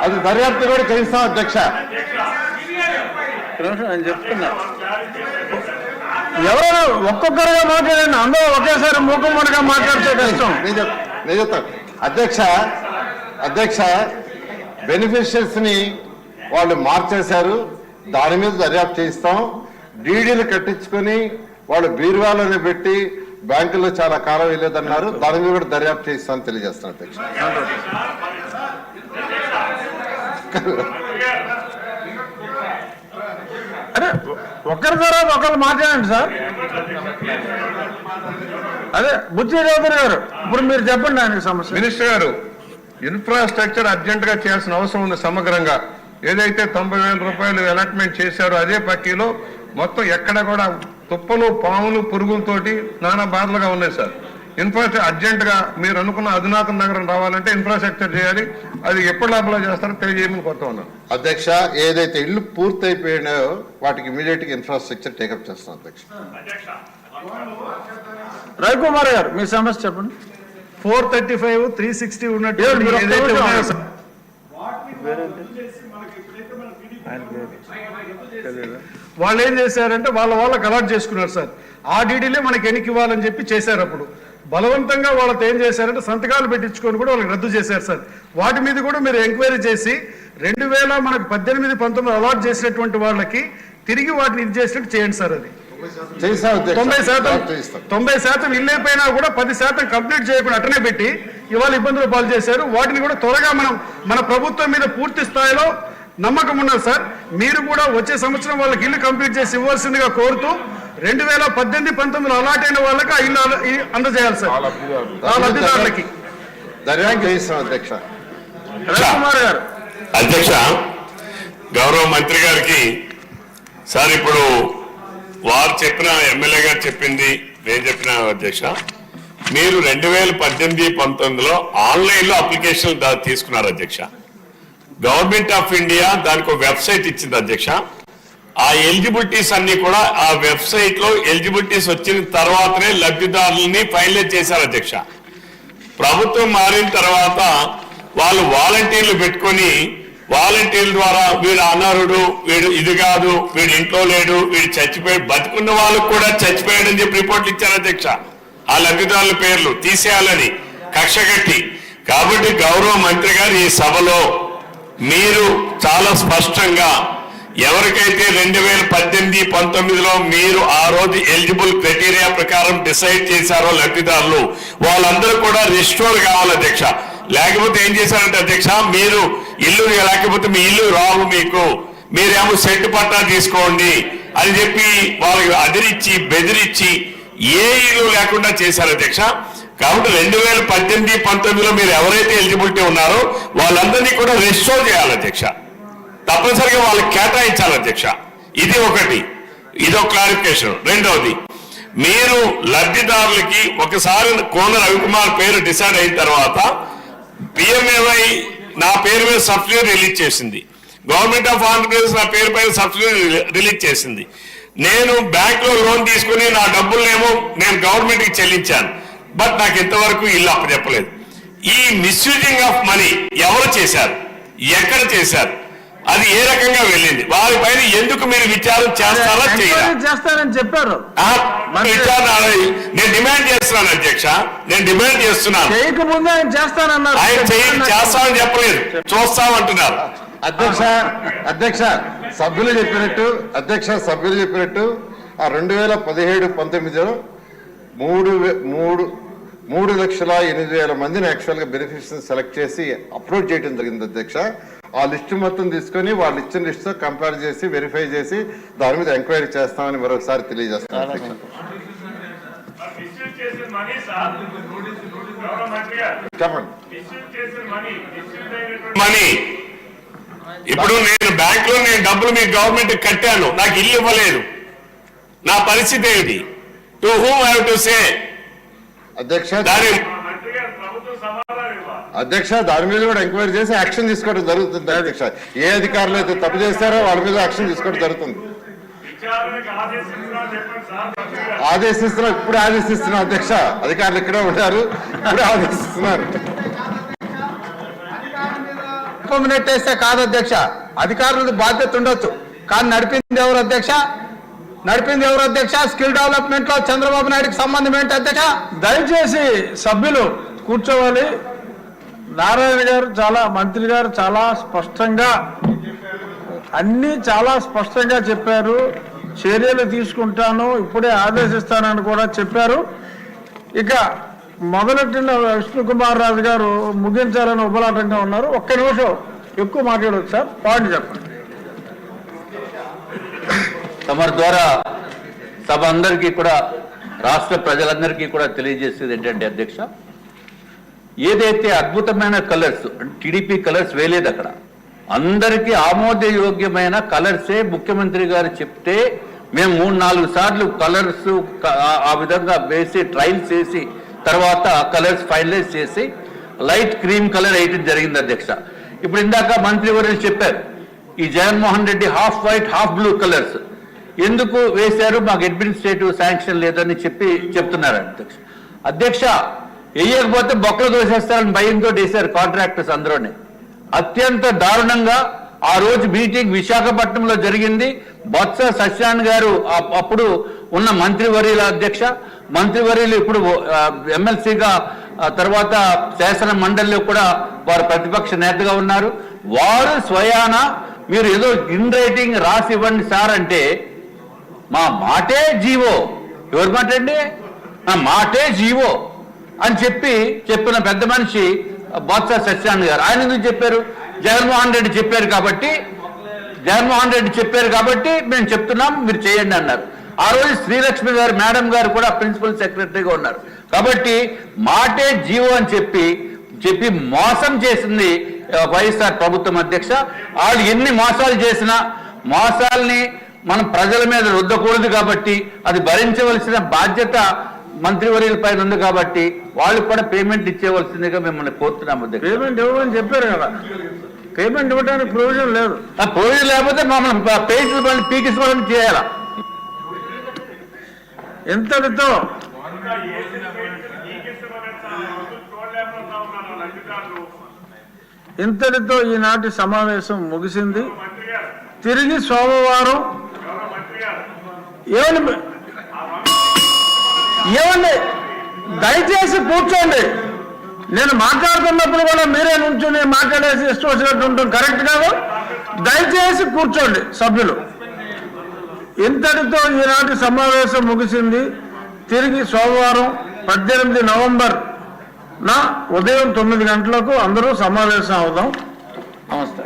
అది దర్యాప్తు కూడా చేయిస్తాం అధ్యక్ష. నేను చెప్తున్నా, ఎవరు ఒక్కొక్కరుగా మాట్లాడండి, అందరూ ఒకేసారి మూకుమ్మడిగా మాట్లాడితే కష్టం. నేను చెప్తాను అధ్యక్ష. బెనిఫిషియర్స్ ని వాళ్ళు మార్చేశారు, దాని మీద దర్యాప్తు చేయిస్తాం. డీడీలు కట్టించుకొని వాళ్ళు బీరువాలోనే పెట్టి బ్యాంకుల్లో చాలా కాలం వెళ్ళేదన్నారు, దాని మీద కూడా దర్యాప్తు చేయిస్తామని తెలియజేస్తాను అధ్యక్ష. అరే ఒకరి తర్వాత ఒకరు మాట్లాడండి సార్. అదే బుద్ధి చౌదరి గారు, ఇప్పుడు మీరు చెప్పండి ఆయనకి సమస్య. మినిస్టర్ గారు, ఇన్ఫ్రాస్ట్రక్చర్ అర్జెంట్ గా చేయాల్సిన అవసరం ఉంది. సమగ్రంగా ఏదైతే 90,000 రూపాయలు అలాట్మెంట్ చేశారో అదే పక్కీలో మొత్తం ఎక్కడ కూడా తుప్పలు, పాములు, పురుగులతోటి నానా బాధలుగా ఉన్నాయి సార్. ఇన్ఫ్రాస్ట్రక్చర్ అర్జెంట్ గా మీరు అనుకున్న అధునాతన నగరం రావాలంటే ఇన్ఫ్రాస్ట్రక్చర్ చేయాలి. అది ఎప్పుడు లోపల చేస్తారో తెలియజేయమని కోరుతా ఉన్నాను అధ్యక్ష. ఏదైతే ఇల్లు పూర్తయిపోయినాయో వాటికి ఇమీడియట్ గా ఇన్ఫ్రాస్ట్రక్చర్ టేకప్ చేస్తాం అధ్యక్ష. రవికుమార్ గారు మీ సమస్య చెప్పండి. 435, 360 ఉన్నట్టు వాళ్ళు ఏం చేశారంటే వాళ్ళకి అలాట్ చేసుకున్నారు సార్. ఆ డీడీలే మనకి ఎన్నికి ఇవ్వాలని చెప్పి చేశారు. అప్పుడు బలవంతంగా వాళ్ళతో ఏం చేశారంటే సంతకాలు పెట్టించుకొని కూడా వాళ్ళకి రద్దు చేశారు సార్. వాటి మీద కూడా మీరు ఎంక్వైరీ చేసి 2000 మనకు 18, 19 అలాట్ చేసినటువంటి వాళ్ళకి తిరిగి వాటిని ఇది చేసినట్టు చేయండి సార్. అది 90% ఇల్లు అయిపోయినా కూడా 10% కంప్లీట్ చేయకుండా అట్టనే పెట్టి ఇవాళ ఇబ్బందులు పాలు చేశారు. వాటిని కూడా త్వరగా మన ప్రభుత్వం మీద పూర్తి స్థాయిలో నమ్మకం ఉన్నది సార్. మీరు కూడా వచ్చే సంవత్సరం వాళ్ళకి ఇల్లు కంప్లీట్ చేసి ఇవ్వాల్సిందిగా కోరుతూ 2018, 19 అలాట్ అయిన వాళ్ళకి ఆ ఇల్లు అందజేయాలి సార్ ఆ లబ్ధిదారులకి. రవికుమార్ గారు. అధ్యక్ష, గౌరవ మంత్రి గారికి సార్, ఇప్పుడు వారు చెప్పిన, ఎమ్మెల్యే గారు చెప్పింది నేను చెప్పిన అధ్యక్ష, మీరు 2018, 19లో ఆన్లైన్ లో అప్లికేషన్ తీసుకున్నారు అధ్యక్ష. గవర్నమెంట్ ఆఫ్ ఇండియా దానికి ఒక వెబ్సైట్ ఇచ్చింది అధ్యక్ష. ఆ ఎలిజిబిలిటీస్ అన్ని కూడా ఆ వెబ్సైట్ లో ఎలిజిబిలిటీస్ వచ్చిన తర్వాతనే లబ్ధిదారులని ఫైనలైజ్ చేశారు అధ్యక్ష. ప్రభుత్వం మారిన తర్వాత వాళ్ళు వాలంటీర్లు పెట్టుకొని వాలంటీర్ల ద్వారా వీడు అనర్హుడు, వీడు ఇది కాదు, వీడు ఇంట్లో లేడు, వీడు చచ్చిపోయాడు, బతుకున్న వాళ్ళకు కూడా చచ్చిపోయాడని చెప్పి రిపోర్ట్లు ఇచ్చారు అధ్యక్ష. ఆ లబ్ధిదారుల పేర్లు తీసేయాలని కక్ష కట్టి. కాబట్టి గౌరవ మంత్రి గారు ఈ సభలో మీరు చాలా స్పష్టంగా ఎవరికైతే 2018, 19లో మీరు ఆ రోజు ఎలిజిబుల్ క్రైటీరియా ప్రకారం డిసైడ్ చేశారో లబ్ధిదారులు, వాళ్ళందరూ కూడా రిస్టోర్ కావాలి అధ్యక్ష. లేకపోతే ఏం చేశారంటే అధ్యక్ష, మీరు ఇల్లు లేకపోతే మీ ఇల్లు రావు, మీరేమో సెట్ పట్టా తీసుకోండి అని చెప్పి వాళ్ళకి అదిరించి బెదిరించి ఏ ఇల్లు లేకుండా చేశారు అధ్యక్ష. కాబట్టి 2018, 19లో మీరు ఎవరైతే ఎలిజిబిలిటీ ఉన్నారో వాళ్ళందరినీ కూడా రిస్టోర్ చేయాలి అధ్యక్ష. తప్పనిసరిగా వాళ్ళకి కేటాయించాలి అధ్యక్ష. ఇది ఒకటి, ఇదొక క్లారిఫికేషన్. రెండవది, మీరు లబ్ధిదారులకి ఒకసారి కోన రవికుమార్ పేరు డిసైడ్ అయిన తర్వాత పిఎంఏవై నా పేరు మీద సబ్సిడీ రిలీజ్ చేసింది, గవర్నమెంట్ ఆఫ్ ఆంధ్రప్రదేశ్ నా పేరు పైన సబ్సిడీ రిలీజ్ చేసింది. నేను బ్యాంకులో లోన్ తీసుకుని నా డబ్బులనేమో నేను గవర్నమెంట్కి చెల్లించాను. బట్ నాకు ఇంతవరకు ఇల్లు అప్పచెప్పలేదు. ఈ మిస్యూజింగ్ ఆఫ్ మనీ ఎవరు చేశారు, ఎక్కడ చేశారు, అది ఏ రకంగా వెళ్ళింది, వారిపైన ఎందుకు మీరు విచారణ చేస్తారా చేస్తారని చెప్పారు. నేను డిమాండ్ చేస్తున్నాను అధ్యక్ష, నేను డిమాండ్ చేస్తున్నాను. చేయకముందే ఆయన చేస్తానన్నారు. ఆయన చేస్తామని చెప్పలేదు, చూస్తామంటున్నారు అధ్యక్ష. సభ్యులు చెప్పినట్టు ఆ 2017, 19లో 3,08,000 మందిని యాక్చువల్ గా బెనిఫిషియరీస్ సెలెక్ట్ చేసి అప్లోడ్ చేయడం జరిగింది అధ్యక్ష. ఆ లిస్టు మొత్తం తీసుకొని వాళ్ళు ఇచ్చిన లిస్టుతో కంపేర్ చేసి వెరిఫై చేసి దాని మీద ఎంక్వైరీ చేస్తామని మరొకసారి తెలియజేస్తాను. మనీ ఇప్పుడు నేను బ్యాంక్ లో డబ్బులు మీ గవర్నమెంట్ కట్టాను, నాకు ఇల్లు ఇవ్వలేదు, నా పరిస్థితి ఏమిటి? To whom I have to say అధ్యక్ష, దాని మీద కూడా ఎంక్వైరీ చేసి యాక్షన్ తీసుకోవడం జరుగుతుంది అధ్యక్ష. ఏ అధికారులు అయితే తప్పు చేస్తారో వాళ్ళ మీద యాక్షన్ తీసుకోవడం జరుగుతుంది. ఆదేశిస్తున్నాం, ఇప్పుడు ఆదేశిస్తున్నాం అధ్యక్ష. అధికారులు ఇక్కడే ఉంటారు, ఇప్పుడు ఆదేశిస్తున్నారు. నెట్టేస్తే కాదు అధ్యక్ష, అధికారులకు బాధ్యత ఉండొచ్చు, కానీ నడిపింది ఎవరు అధ్యక్ష? స్కిల్ డెవలప్మెంట్ లో చంద్రబాబు నాయుడుకి సంబంధం ఏంటి అధ్యక్ష? దయచేసి సభ్యులు కూర్చోవాలి. నారాయణ గారు మంత్రి గారు చాలా స్పష్టంగా అన్ని చాలా స్పష్టంగా చెప్పారు. చర్యలు తీసుకుంటాను, ఇప్పుడే ఆదేశిస్తానని కూడా చెప్పారు. ఇక మొదలెట్టిన విష్ణుకుమార్ రాజు గారు ముగించాలని ఉబలాటంగా ఉన్నారు. ఒక్క నిమిషం ఎక్కువ మాట్లాడవచ్చు సార్, పాయింట్ చెప్పండి. తమరి ద్వారా సభ అందరికీ కూడా, రాష్ట్ర ప్రజలందరికీ కూడా తెలియజేసేది ఏంటంటే అధ్యక్ష, ఏదైతే అద్భుతమైన కలర్స్, టీడీపీ కలర్స్ వేయలేదు అక్కడ, అందరికీ ఆమోదయోగ్యమైన కలర్సే ముఖ్యమంత్రి గారు చెప్తే మేము 3-4 సార్లు కలర్స్ ఆ విధంగా వేసి ట్రయల్స్ చేసి తర్వాత కలర్స్ ఫైనలైజ్ చేసి లైట్ క్రీమ్ కలర్ వేయటం జరిగింది అధ్యక్ష. ఇప్పుడు ఇందాక మంత్రి వర్యులు చెప్పారు, ఈ Jaganmohan Reddy half white half blue colours ఎందుకు వేశారు, మాకు అడ్మినిస్ట్రేటివ్ శాంక్షన్ లేదని చెప్తున్నారు అధ్యక్ష. వేయకపోతే బొక్కలు దోసేస్తారని భయంతో వేశారు కాంట్రాక్టర్స్ అందరూనే. అత్యంత దారుణంగా ఆ రోజు మీటింగ్ విశాఖపట్నంలో జరిగింది. బొత్స సత్యనారాయణ గారు అప్పుడు ఉన్న మంత్రివర్యుల అధ్యక్ష, మంత్రివర్యులు ఇప్పుడు ఎమ్మెల్సీగా తర్వాత శాసన మండలిలో కూడా వారు ప్రతిపక్ష నేతగా ఉన్నారు. వారు స్వయాన మీరు ఏదో ఇన్ రైటింగ్ రాసి ఇవ్వండి సార్ అంటే, మా మాటే జీవో, ఎవరి మాట అండి, మా మాటే జీవో అని చెప్పిన పెద్ద మనిషి బొత్స సత్యనారాయణ గారు. ఆయన ఎందుకు చెప్పారు? జగన్మోహన్ రెడ్డి చెప్పారు కాబట్టి మేము చెప్తున్నాం, మీరు చేయండి అన్నారు. ఆ రోజు శ్రీలక్ష్మి గారు మేడం గారు కూడా ప్రిన్సిపల్ సెక్రటరీగా ఉన్నారు. కాబట్టి మాటే జీవో అని చెప్పి మోసం చేసింది వైఎస్ఆర్ ప్రభుత్వం అధ్యక్ష. వాళ్ళు ఎన్ని మోసాలు చేసినా మోసాలని మనం ప్రజల మీద రుద్దకూడదు కాబట్టి అది భరించవలసిన బాధ్యత మంత్రివర్యుల పైన ఉంది కాబట్టి వాళ్ళు కూడా పేమెంట్ ఇచ్చేవలసిందిగా మిమ్మల్ని కోరుతున్నాం అధ్యక్ష. పేమెంట్ ఇవ్వమని చెప్పారు కదా, పేమెంట్ ఇవ్వడానికి ప్రొవిజన్ లేదు. ఆ ప్రొవిజన్ లేకపోతే మమ్మల్ని పేజీలు మళ్ళీ పీకించుకోవడం చేయాలా? ఇంతటితో ఈనాటి సమావేశం ముగిసింది. తిరిగి సోమవారం ఏమండి దయచేసి కూర్చోండి. నేను మాట్లాడుతున్నప్పుడు కూడా మీరే నుంచుని మాట్లాడేసి ఇష్టం వచ్చినట్టు ఉంటాం, కరెక్ట్ కాదు. దయచేసి కూర్చోండి సభ్యులు. ఇంతటితో ఈనాటి సమావేశం ముగిసింది. తిరిగి సోమవారం 18 నవంబర్ ఉదయం 9 గంటలకు అందరూ సమావేశం అవుదాం. నమస్తే.